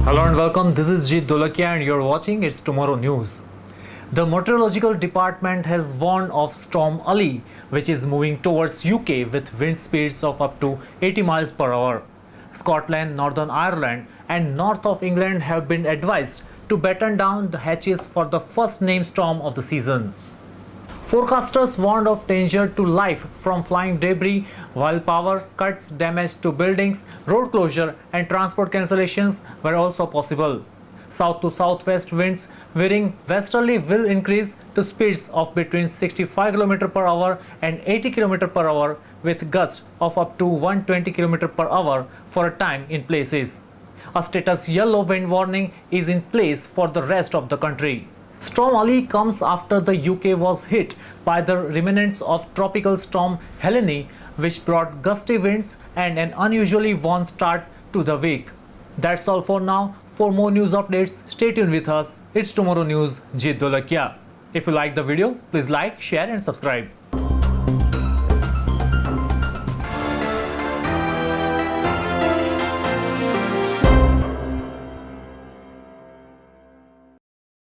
Hello and welcome. This is Jeet Dolakia and you're watching It's Tomorrow News. The meteorological department has warned of Storm Ali, which is moving towards UK with wind speeds of up to 80 miles per hour. Scotland, Northern Ireland and north of England have been advised to batten down the hatches for the first named storm of the season. Forecasters warned of danger to life from flying debris, while power cuts, damage to buildings, road closure and transport cancellations were also possible. South to southwest winds veering westerly will increase to speeds of between 65 km per hour and 80 km per hour, with gusts of up to 120 km per hour for a time in places. A status yellow wind warning is in place for the rest of the country. Storm Ali comes after the UK was hit by the remnants of tropical storm Helene, which brought gusty winds and an unusually warm start to the week. That's all for now. For more news updates, stay tuned with us. It's Tomorrow News, Jeet Dolakia. If you like the video, please like, share and subscribe.